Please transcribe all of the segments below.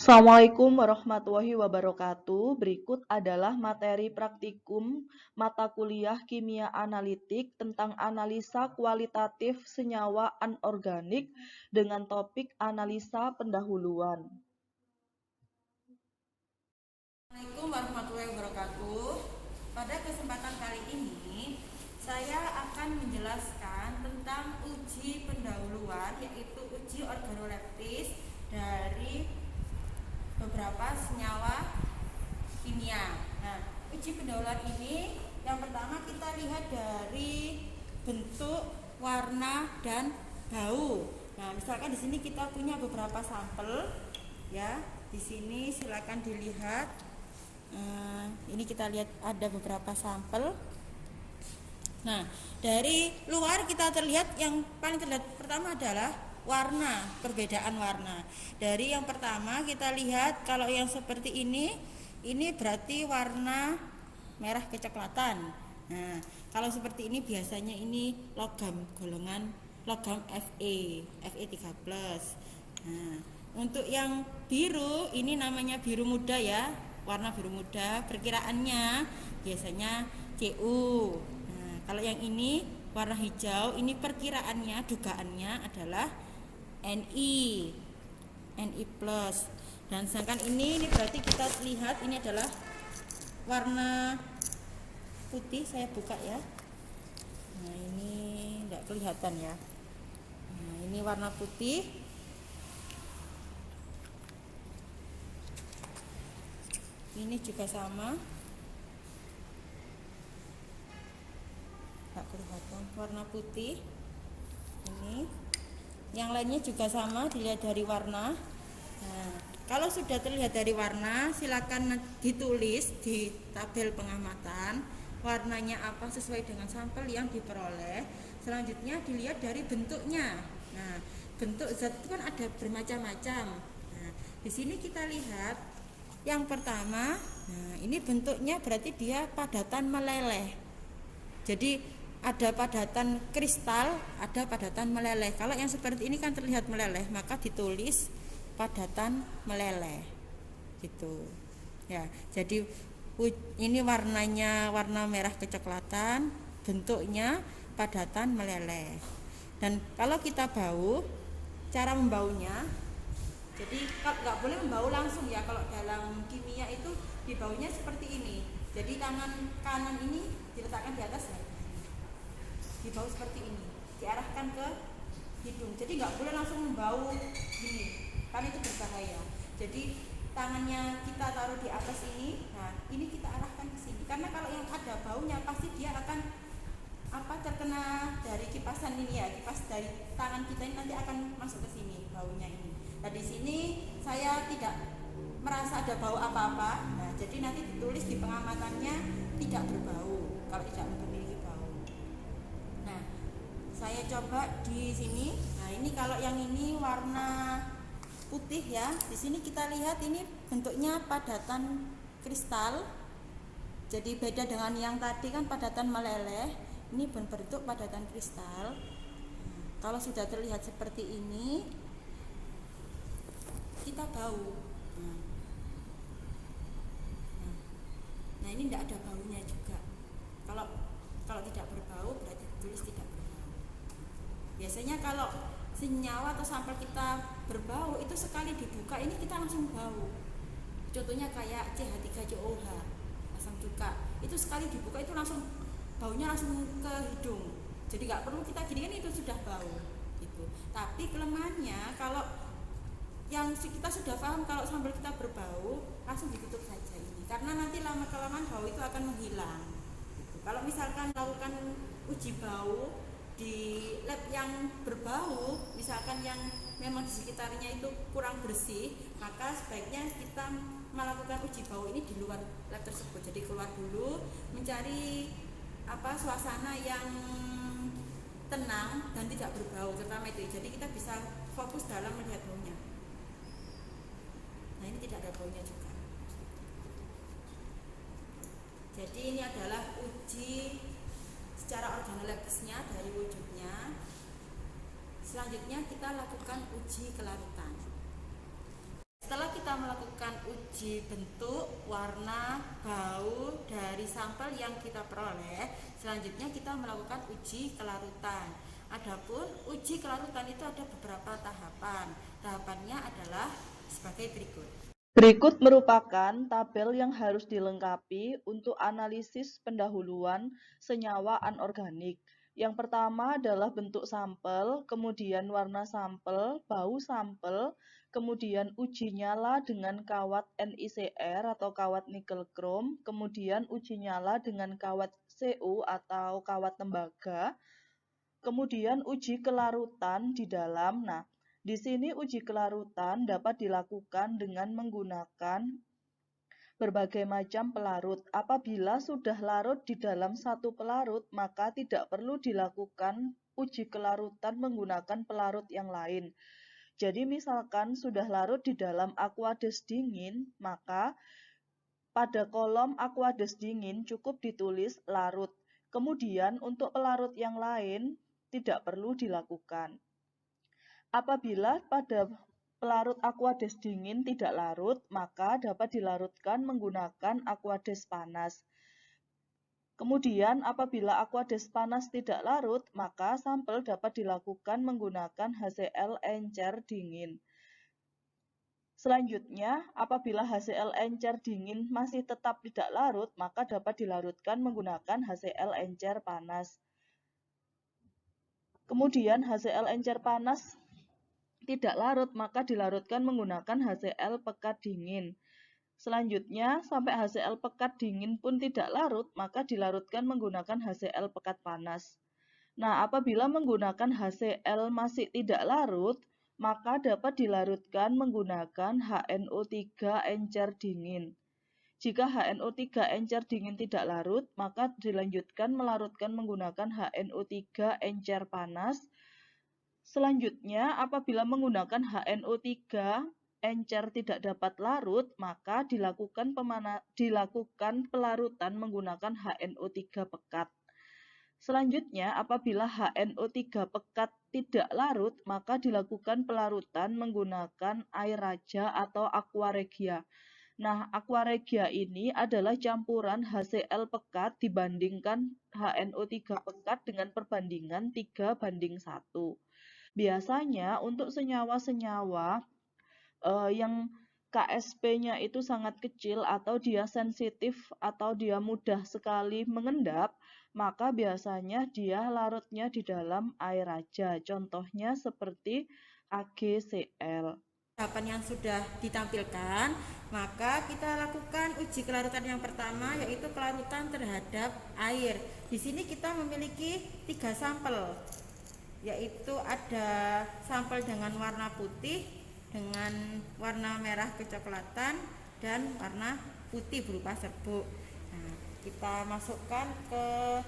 Assalamualaikum warahmatullahi wabarakatuh. Berikut adalah materi praktikum mata kuliah Kimia Analitik tentang analisa kualitatif senyawa anorganik dengan topik analisa pendahuluan. Assalamualaikum warahmatullahi wabarakatuh. Pada kesempatan kali ini saya akan menjelaskan tentang uji pendahuluan, yaitu uji organoleptis dari beberapa senyawa kimia. Nah, uji pendahuluan ini yang pertama kita lihat dari bentuk, warna, dan bau. Nah, misalkan di sini kita punya beberapa sampel, ya. Di sini silakan dilihat. Ini kita lihat ada beberapa sampel. Nah, dari luar kita terlihat yang paling terlihat pertama adalah warna, perbedaan warna. Dari yang pertama kita lihat kalau yang seperti ini berarti warna merah kecoklatan. Nah, kalau seperti ini biasanya ini logam golongan logam Fe13. Nah, untuk yang biru ini namanya biru muda ya, warna biru muda, perkiraannya biasanya Cu. Nah, kalau yang ini warna hijau, ini perkiraannya, dugaannya adalah Ni plus. Dan sedangkan ini berarti kita lihat ini adalah warna putih. Saya buka ya. Nah, ini tidak kelihatan ya. Nah, ini warna putih. Ini juga sama. Tak kelihatan warna putih. Ini. Yang lainnya juga sama, dilihat dari warna. Nah, kalau sudah terlihat dari warna, silakan ditulis di tabel pengamatan warnanya apa sesuai dengan sampel yang diperoleh. Selanjutnya dilihat dari bentuknya. Nah, bentuk zat itu kan ada bermacam-macam. Nah, di sini kita lihat yang pertama, nah ini bentuknya berarti dia padatan meleleh. Jadi ada padatan kristal, ada padatan meleleh. Kalau yang seperti ini kan terlihat meleleh, maka ditulis padatan meleleh. Gitu. Ya, jadi ini warnanya warna merah kecoklatan, bentuknya padatan meleleh. Dan kalau kita bau, cara membaunya, jadi nggak boleh membau langsung ya. Kalau dalam kimia itu dibaunya seperti ini. Jadi tangan kanan ini diletakkan di atas ya. Dibau seperti ini, diarahkan ke hidung. Jadi nggak boleh langsung membau gini, karena itu berbahaya. Jadi tangannya kita taruh di atas ini. Nah, ini kita arahkan ke sini. Karena kalau yang ada baunya pasti dia akan terkena dari kipasan ini ya. Kipas dari tangan kita ini nanti akan masuk ke sini baunya ini. Nah, di sini saya tidak merasa ada bau apa-apa. Nah, jadi nanti ditulis di pengamatannya tidak berbau kalau tidak memiliki bau. Nah, saya coba di sini. Nah, ini kalau yang ini warna putih ya. Di sini kita lihat ini bentuknya padatan kristal. Jadi beda dengan yang tadi kan padatan meleleh. Ini bentuk padatan kristal. Kalau sudah terlihat seperti ini, kita bau. Nah, ini tidak ada baunya juga. Kalau tidak berbau berarti tulis tidak berbau. Biasanya kalau senyawa atau sampel kita berbau itu sekali dibuka ini kita langsung bau. Contohnya kayak CH3COH, asam cuka. Itu sekali dibuka itu langsung baunya langsung ke hidung. Jadi nggak perlu kita gini kan itu sudah bau gitu. Tapi kelemahannya kalau yang kita sudah paham kalau sampel kita berbau langsung ditutup saja ini, karena nanti lama kelamaan bau itu akan menghilang gitu. Kalau misalkan lakukan uji bau di lab yang berbau, misalkan yang memang di sekitarnya itu kurang bersih, maka sebaiknya kita melakukan uji bau ini di luar lab tersebut. Jadi keluar dulu mencari suasana yang tenang dan tidak berbau, terutama itu. Jadi kita bisa fokus dalam melihat baunya. Nah, ini tidak ada baunya juga. Jadi ini adalah uji secara organoleptisnya dari wujudnya. Selanjutnya kita lakukan uji kelarutan. Setelah kita kita melakukan uji bentuk, warna, bau dari sampel yang kita peroleh, selanjutnya kita melakukan uji kelarutan. Adapun uji kelarutan itu ada beberapa tahapan. Tahapannya adalah sebagai berikut. Berikut merupakan tabel yang harus dilengkapi untuk analisis pendahuluan senyawa anorganik. Yang pertama adalah bentuk sampel, kemudian warna sampel, bau sampel, kemudian uji nyala dengan kawat NiCr atau kawat nikel krom, kemudian uji nyala dengan kawat Cu atau kawat tembaga, kemudian uji kelarutan di dalam. Nah, di sini uji kelarutan dapat dilakukan dengan menggunakan berbagai macam pelarut. Apabila sudah larut di dalam satu pelarut, maka tidak perlu dilakukan uji kelarutan menggunakan pelarut yang lain. Jadi misalkan sudah larut di dalam aqueous dingin, maka pada kolom aqueous dingin cukup ditulis larut. Kemudian untuk pelarut yang lain tidak perlu dilakukan. Apabila pada pelarut aqueous dingin tidak larut, maka dapat dilarutkan menggunakan aqueous panas. Kemudian apabila aqueous panas tidak larut, maka sampel dapat dilakukan menggunakan HCl encer dingin. Selanjutnya, apabila HCl encer dingin masih tetap tidak larut, maka dapat dilarutkan menggunakan HCl encer panas. Kemudian HCl encer panas tidak larut, maka dilarutkan menggunakan HCl pekat dingin. Selanjutnya, sampai HCl pekat dingin pun tidak larut, maka dilarutkan menggunakan HCl pekat panas. Nah, apabila menggunakan HCl masih tidak larut, maka dapat dilarutkan menggunakan HNO3 encer dingin. Jika HNO3 encer dingin tidak larut, maka dilanjutkan melarutkan menggunakan HNO3 encer panas. Selanjutnya, apabila menggunakan HNO3 encer tidak dapat larut, maka dilakukan pelarutan menggunakan HNO3 pekat. Selanjutnya, apabila HNO3 pekat tidak larut, maka dilakukan pelarutan menggunakan air raja atau aqua regia. Nah, aqua regia ini adalah campuran HCl pekat dibandingkan HNO3 pekat dengan perbandingan 3:1. Biasanya untuk senyawa-senyawa yang KSP-nya itu sangat kecil atau dia sensitif atau dia mudah sekali mengendap, maka biasanya dia larutnya di dalam air raja. Contohnya seperti AgCl. Tahapan yang sudah ditampilkan, maka kita lakukan uji kelarutan yang pertama, yaitu kelarutan terhadap air. Di sini kita memiliki 3 sampel, yaitu ada sampel dengan warna putih, dengan warna merah kecoklatan, dan warna putih berupa serbuk. Nah, kita masukkan ke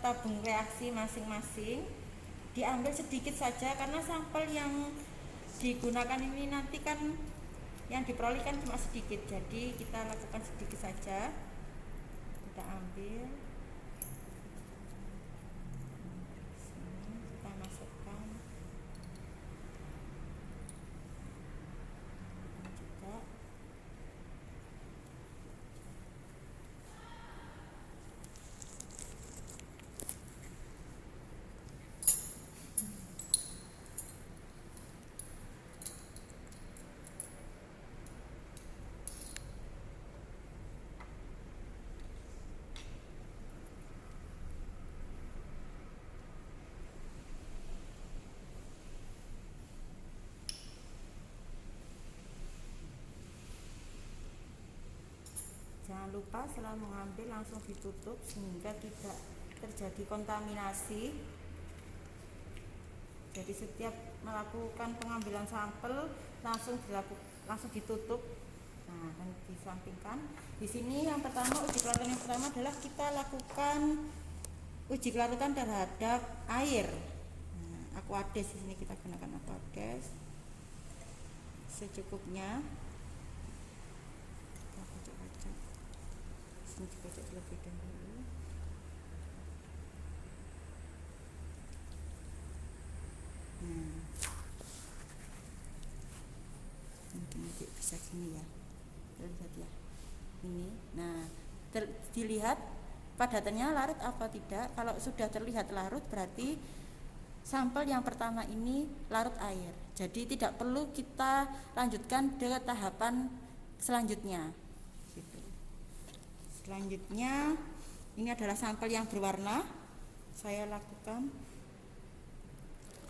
tabung reaksi masing-masing. Diambil sedikit saja karena sampel yang digunakan ini nanti kan yang diperoleh kan cuma sedikit, jadi kita lakukan sedikit saja. Kita ambil sini, kita masukkan ini juga. Jangan lupa setelah mengambil langsung ditutup sehingga tidak terjadi kontaminasi. Jadi setiap melakukan pengambilan sampel langsung ditutup. Nah, dan disampingkan. Di sini yang pertama, uji kelarutan yang pertama adalah kita lakukan uji kelarutan terhadap air. Nah, aquades, di sini kita gunakan aquades secukupnya. Sini dikocok terlebih dahulu. Mungkin nanti bisa gini ya. terlihat ya ini. Nah, dilihat padatannya larut apa tidak. Kalau sudah terlihat larut berarti sampel yang pertama ini larut air, jadi tidak perlu kita lanjutkan ke tahapan selanjutnya gitu. Selanjutnya ini adalah sampel yang berwarna. Saya lakukan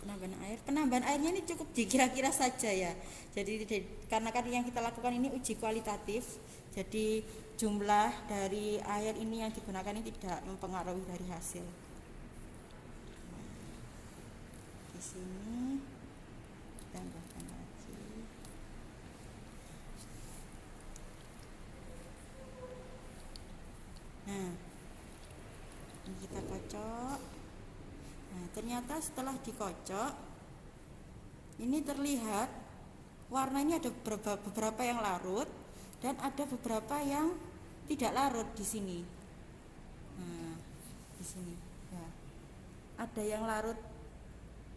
penambahan air. Penambahan airnya ini cukup dikira-kira saja ya. Jadi karena yang kita lakukan ini uji kualitatif, jadi jumlah dari air ini yang digunakan ini tidak mempengaruhi dari hasil. Di sini tambahkan lagi. Nah, ini kita kocok. Nah, ternyata setelah dikocok ini terlihat warna ini ada beberapa yang larut dan ada beberapa yang tidak larut di sini. Nah, di sini ya. Ada yang larut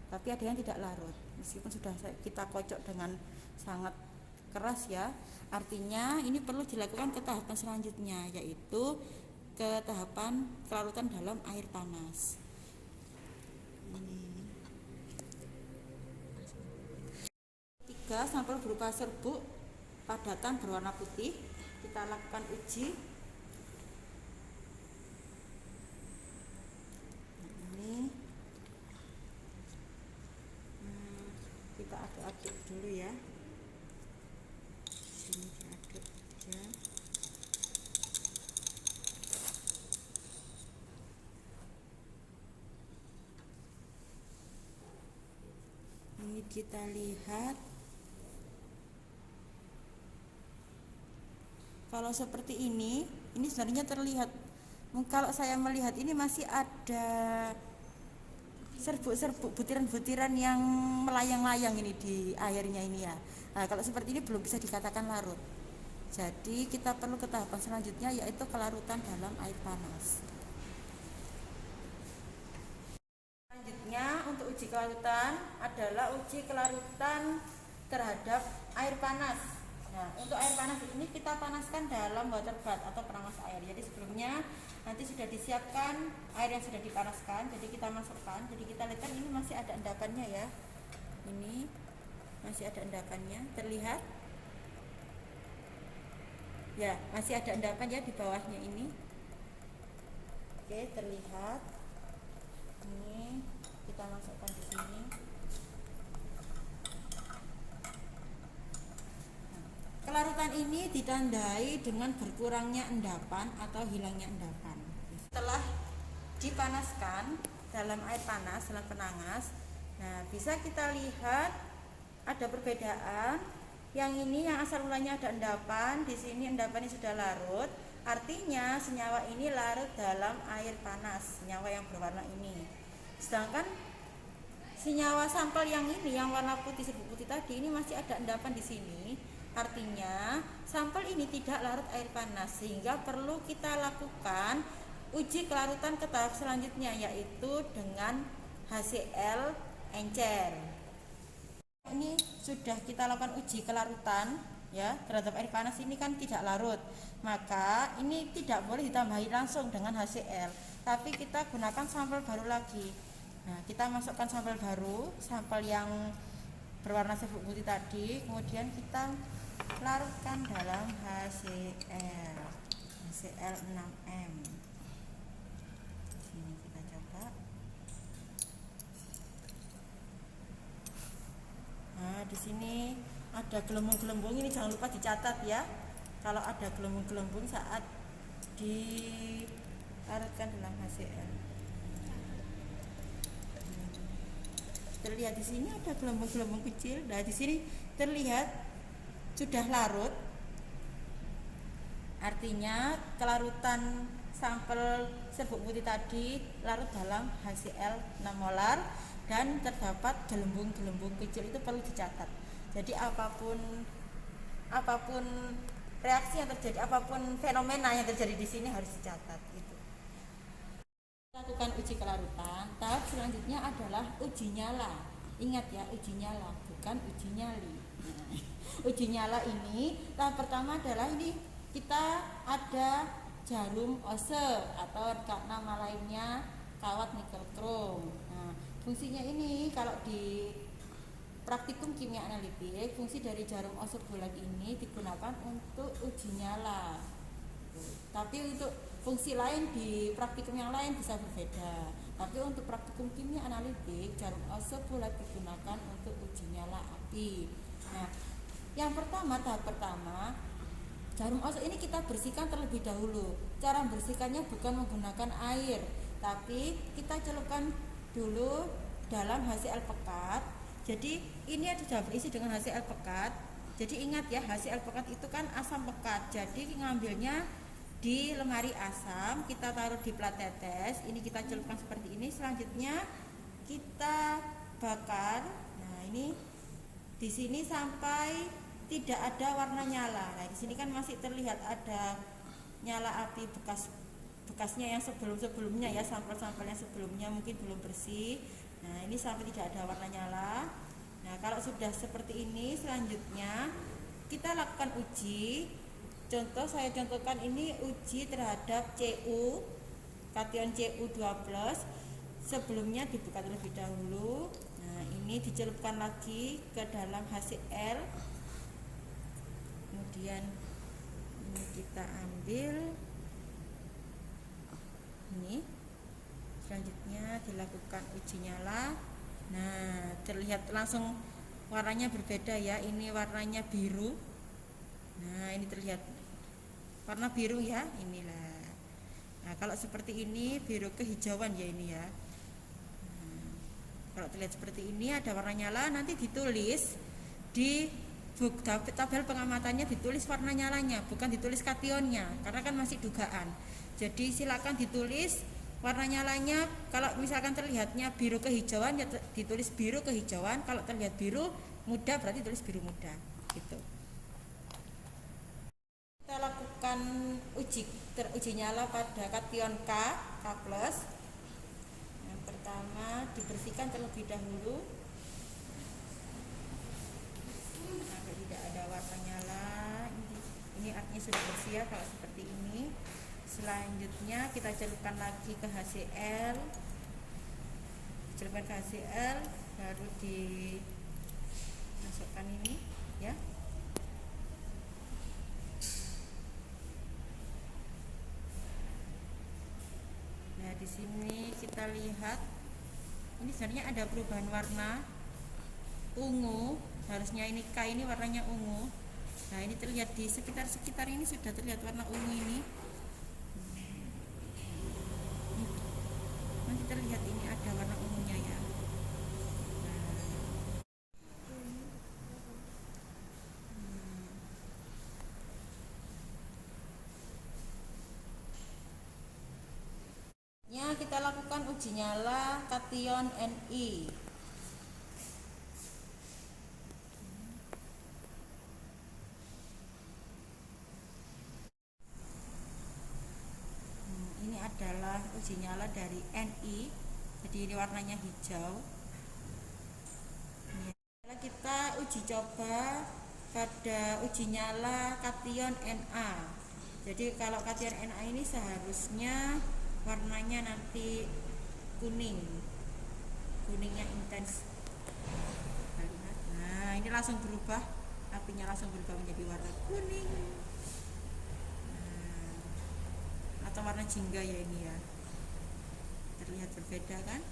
tapi ada yang tidak larut meskipun sudah kita kocok dengan sangat keras ya. Artinya ini perlu dilakukan ke tahapan selanjutnya, yaitu ke tahapan kelarutan dalam air panas. Tiga sampel berupa serbuk padatan berwarna putih kita lakukan uji. Ini kita aduk-aduk dulu ya. Sini diaduk aja. Ini kita lihat. Kalau seperti ini sebenarnya terlihat, kalau saya melihat ini masih ada serbuk-serbuk butiran-butiran yang melayang-layang ini di airnya ini ya. Nah, kalau seperti ini belum bisa dikatakan larut. Jadi kita perlu ke tahapan selanjutnya, yaitu kelarutan dalam air panas. Selanjutnya untuk uji kelarutan adalah uji kelarutan terhadap air panas. Nah, untuk air panas ini kita panaskan dalam water bath atau perangas air. Jadi sebelumnya nanti sudah disiapkan air yang sudah dipanaskan, jadi kita masukkan. Jadi kita lihat ini masih ada endapannya ya. Ini masih ada endapannya, terlihat? Ya, masih ada endapan ya di bawahnya ini. Oke, terlihat. Ini kita masukkan di sini. Kelarutan ini ditandai dengan berkurangnya endapan atau hilangnya endapan. Setelah dipanaskan dalam air panas, dalam penangas, nah bisa kita lihat ada perbedaan. Yang ini yang asal mulanya ada endapan, di sini endapannya sudah larut. Artinya senyawa ini larut dalam air panas, senyawa yang berwarna ini. Sedangkan senyawa sampel yang ini, yang warna putih serbuk putih tadi, ini masih ada endapan di sini. Artinya sampel ini tidak larut air panas, sehingga perlu kita lakukan uji kelarutan ke tahap selanjutnya, yaitu dengan HCl encer. Ini sudah kita lakukan uji kelarutan ya terhadap air panas, ini kan tidak larut, maka ini tidak boleh ditambahi langsung dengan HCl, tapi kita gunakan sampel baru lagi. Nah, kita masukkan sampel baru, sampel yang berwarna serbuk putih tadi, kemudian kita larutkan dalam HCl 6M. Sini kita coba. Nah, di sini ada gelembung-gelembung, ini jangan lupa dicatat ya. Kalau ada gelembung-gelembung saat dilarutkan dalam HCl. Terlihat di sini ada gelembung-gelembung kecil. Nah, di sini terlihat sudah larut, artinya kelarutan sampel serbuk putih tadi larut dalam HCl 6 molar dan terdapat gelembung-gelembung kecil, itu perlu dicatat. Jadi apapun reaksi yang terjadi, apapun fenomena yang terjadi di sini harus dicatat gitu. Lakukan uji kelarutan. Tahap selanjutnya adalah uji nyala. Ingat ya, uji nyala bukan uji nyali. Uji nyala ini tahap pertama adalah ini kita ada jarum Ose atau nama lainnya kawat nikel krom. Nah, fungsinya ini kalau di praktikum kimia analitik, fungsi dari jarum Ose bulat ini digunakan untuk uji nyala. Tapi untuk fungsi lain di praktikum yang lain bisa berbeda. Tapi untuk praktikum kimia analitik, jarum Ose bulat digunakan untuk uji nyala api. Nah, yang pertama, tahap pertama, jarum Ose ini kita bersihkan terlebih dahulu. Cara membersihkannya bukan menggunakan air, tapi kita celupkan dulu dalam HCl pekat. Jadi ini sudah berisi dengan HCl pekat. Jadi ingat ya, HCl pekat itu kan asam pekat. Jadi ngambilnya di lemari asam, kita taruh di plat tetes. Ini kita celupkan seperti ini. Selanjutnya kita bakar. Nah, ini di sini sampai tidak ada warna nyala. Nah, di sini kan masih terlihat ada nyala api bekasnya yang sebelumnya ya, sampel-sampel yang sebelumnya mungkin belum bersih. Nah, ini sampai tidak ada warna nyala. Nah, kalau sudah seperti ini, selanjutnya kita lakukan uji. Contoh, saya contohkan ini uji terhadap Cu, kation Cu2+. Sebelumnya dibuka terlebih dahulu. Nah, ini dicelupkan lagi ke dalam HCl. Kemudian ini kita ambil ini, selanjutnya dilakukan uji nyala. Nah, terlihat langsung warnanya berbeda ya, ini warnanya biru. Nah, ini terlihat warna biru ya, inilah. Nah, kalau seperti ini biru kehijauan ya ini ya. Nah, kalau terlihat seperti ini ada warna nyala, nanti ditulis di tabel pengamatannya, ditulis warna nyalanya, bukan ditulis kationnya, karena kan masih dugaan. Jadi silakan ditulis warna nyalanya. Kalau misalkan terlihatnya biru kehijauan ya ditulis biru kehijauan, kalau terlihat biru muda berarti tulis biru muda gitu. Kita lakukan uji nyala pada kation K+. Yang pertama dibersihkan terlebih dahulu agar tidak ada warna nyala. Ini artinya sudah bersih ya kalau seperti ini. Selanjutnya kita celupkan lagi ke HCl. Celupkan ke HCl, baru dimasukkan ini ya. Nah, di sini kita lihat ini sebenarnya ada perubahan warna ungu. Harusnya ini K ini warnanya ungu. Nah, ini terlihat di sekitar ini sudah terlihat warna ungu ini. Masih terlihat ini ada warna ungunya ya. Kita lakukan uji nyala kation Ni. Ini adalah uji nyala dari Ni. Jadi ini warnanya hijau. Kita uji coba pada uji nyala kation Na. Jadi kalau kation Na ini seharusnya warnanya nanti kuningnya intens. Nah, ini langsung berubah, apinya langsung berubah menjadi warna kuning. Nah, atau warna jingga ya ini ya, terlihat berbeda kan.